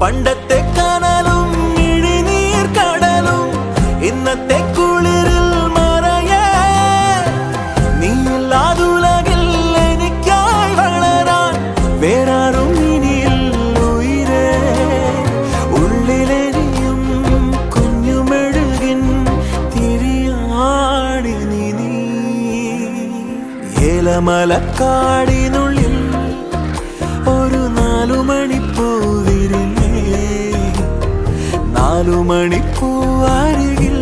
പണ്ടത്തെ കനലും ഇഴിനീർ കടലും ഇന്നത്തെ കുളിരിൽ മറയേ നീയില്ലാതുലകിൽ എനിക്കായി വളരാൻ വേറാരും ഇനിയില്ല ഉയിരേ ഉള്ളിലെരിയും കുഞ്ഞുമെഴുകിൻ തിരിയാടി നീ ഏലമലക്കാടിനുള്ളിൽ ഒരു 4 മണിപ്പൂവിരില്ലേ 4 മണിപ്പൂവാരികിൽ